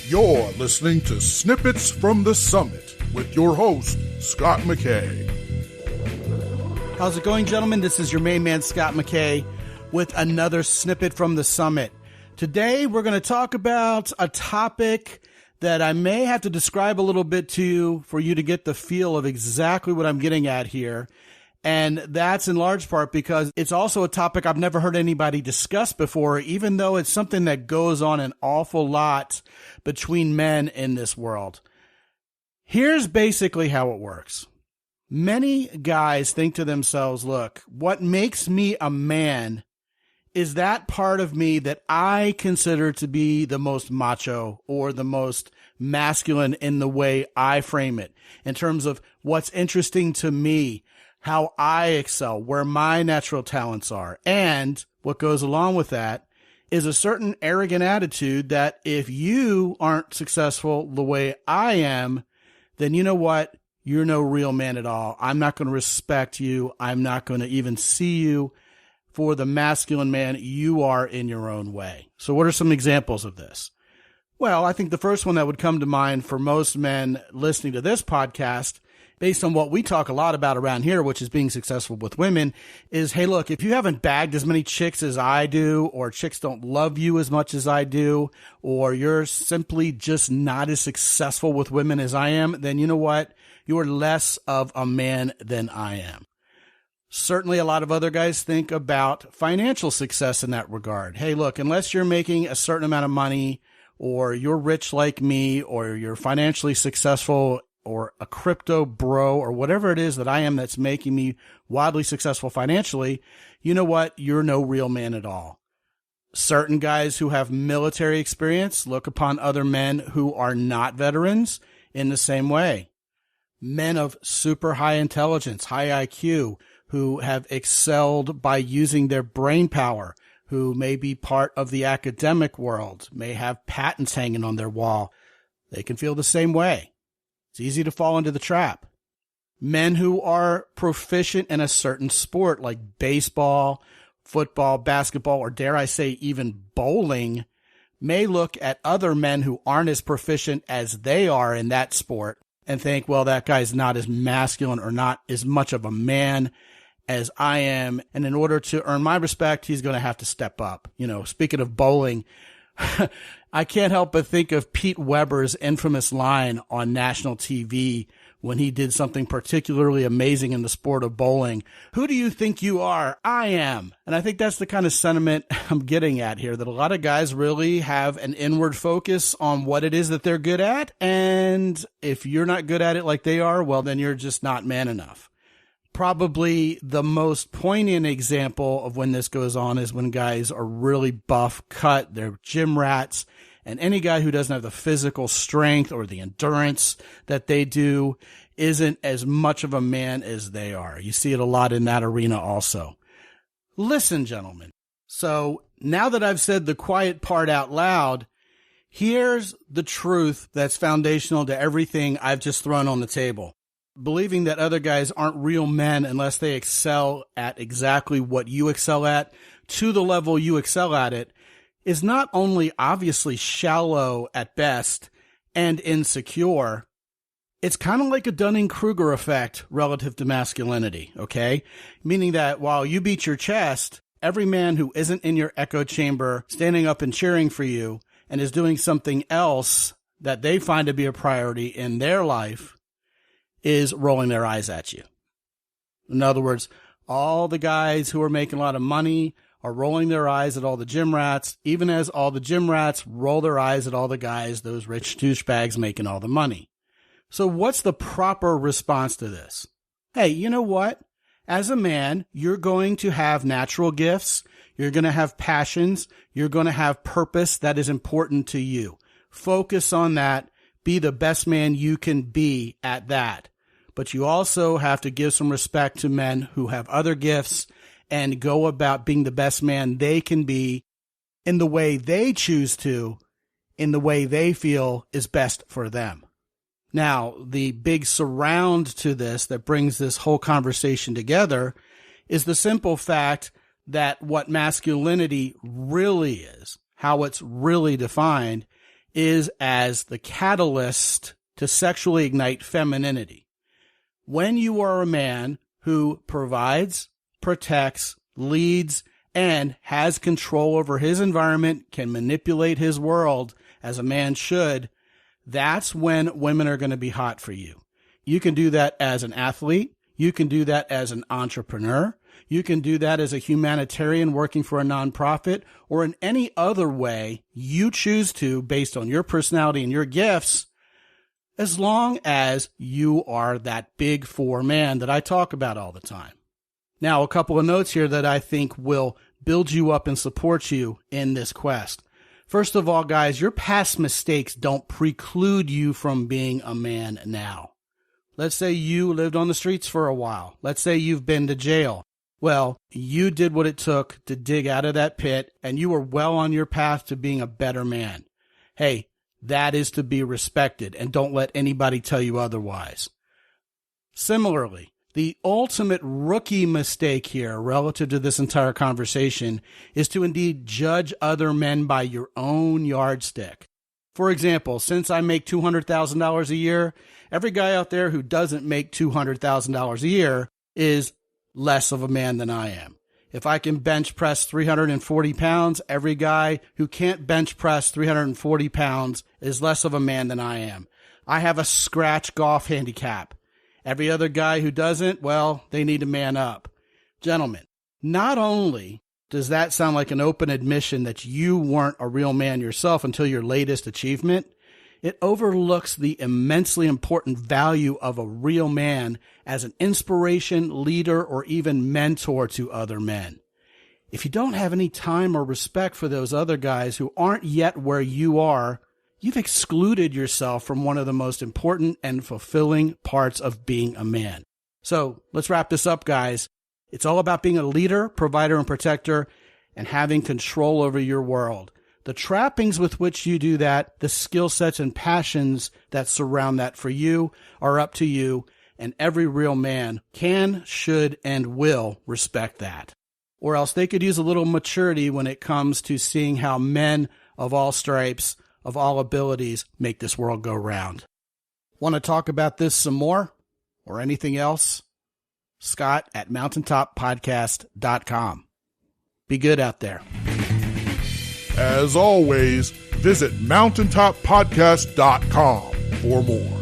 You're listening to Snippets from the Summit with your host, Scott McKay. How's it going, gentlemen? This is your main man, Scott McKay, with another Snippet from the Summit. Today, we're going to talk about a topic that I may have to describe a little bit to you for you to get the feel of exactly what I'm getting at here. And that's in large part because it's also a topic I've never heard anybody discuss before, even though it's something that goes on an awful lot between men in this world. Here's basically how it works. Many guys think to themselves, look, what makes me a man is that part of me that I consider to be the most macho or the most masculine in the way I frame it, in terms of what's interesting to me, how I excel, where my natural talents are. And what goes along with that is a certain arrogant attitude that if you aren't successful the way I am, then you know what? You're no real man at all. I'm not going to respect you. I'm not going to even see you for the masculine man you are in your own way. So what are some examples of this? Well, I think the first one that would come to mind for most men listening to this podcast, based on what we talk a lot about around here, which is being successful with women, is, hey, look, if you haven't bagged as many chicks as I do, or chicks don't love you as much as I do, or you're simply just not as successful with women as I am, then you know what? You're less of a man than I am. Certainly a lot of other guys think about financial success in that regard. Hey, look, unless you're making a certain amount of money, or you're rich like me, or you're financially successful, or a crypto bro, or whatever it is that I am that's making me wildly successful financially, you know what? You're no real man at all. Certain guys who have military experience look upon other men who are not veterans in the same way. Men of super high intelligence, high IQ, who have excelled by using their brain power, who may be part of the academic world, may have patents hanging on their wall. They can feel the same way. It's easy to fall into the trap. Men who are proficient in a certain sport like baseball, football, basketball, or dare I say even bowling, may look at other men who aren't as proficient as they are in that sport and think, well, that guy's not as masculine or not as much of a man as I am. And in order to earn my respect, he's going to have to step up. You know, speaking of bowling, I can't help but think of Pete Weber's infamous line on national TV when he did something particularly amazing in the sport of bowling. Who do you think you are? I am. And I think that's the kind of sentiment I'm getting at here, that a lot of guys really have an inward focus on what it is that they're good at. And if you're not good at it like they are, well, then you're just not man enough. Probably the most poignant example of when this goes on is when guys are really buff, cut, they're gym rats, and any guy who doesn't have the physical strength or the endurance that they do isn't as much of a man as they are. You see it a lot in that arena also. Listen, gentlemen. So now that I've said the quiet part out loud, here's the truth that's foundational to everything I've just thrown on the table. Believing that other guys aren't real men unless they excel at exactly what you excel at to the level you excel at it is not only obviously shallow at best and insecure, it's kind of like a Dunning-Kruger effect relative to masculinity, okay? Meaning that while you beat your chest, every man who isn't in your echo chamber standing up and cheering for you and is doing something else that they find to be a priority in their life is rolling their eyes at you. In other words, all the guys who are making a lot of money are rolling their eyes at all the gym rats, even as all the gym rats roll their eyes at all the guys, those rich douchebags making all the money. So what's the proper response to this? Hey, you know what? As a man, you're going to have natural gifts. You're going to have passions. You're going to have purpose that is important to you. Focus on that. Be the best man you can be at that. But you also have to give some respect to men who have other gifts and go about being the best man they can be in the way they choose to, in the way they feel is best for them. Now, the big surround to this that brings this whole conversation together is the simple fact that what masculinity really is, how it's really defined, is as the catalyst to sexually ignite femininity. When you are a man who provides, protects, leads, and has control over his environment, can manipulate his world as a man should, that's when women are going to be hot for you. You can do that as an athlete. You can do that as an entrepreneur. You can do that as a humanitarian working for a nonprofit, or in any other way you choose to based on your personality and your gifts, as long as you are that big four man that I talk about all the time. Now, a couple of notes here that I think will build you up and support you in this quest. First of all, guys, your past mistakes don't preclude you from being a man now. Let's say you lived on the streets for a while. Let's say you've been to jail. Well, you did what it took to dig out of that pit, and you were well on your path to being a better man. Hey, that is to be respected, and don't let anybody tell you otherwise. Similarly, the ultimate rookie mistake here relative to this entire conversation is to indeed judge other men by your own yardstick. For example, since I make $200,000 a year, every guy out there who doesn't make $200,000 a year is less of a man than I am. If I can bench press 340 pounds, every guy who can't bench press 340 pounds is less of a man than I am. I have a scratch golf handicap. Every other guy who doesn't, well, they need to man up. Gentlemen, not only does that sound like an open admission that you weren't a real man yourself until your latest achievement, it overlooks the immensely important value of a real man as an inspiration, leader, or even mentor to other men. If you don't have any time or respect for those other guys who aren't yet where you are, you've excluded yourself from one of the most important and fulfilling parts of being a man. So let's wrap this up, guys. It's all about being a leader, provider, and protector, and having control over your world. The trappings with which you do that, the skill sets and passions that surround that for you are up to you, and every real man can, should, and will respect that. Or else they could use a little maturity when it comes to seeing how men of all stripes, of all abilities, make this world go round. Want to talk about this some more or anything else? Scot at mountaintoppodcast.com. Be good out there. As always, visit mountaintoppodcast.com for more.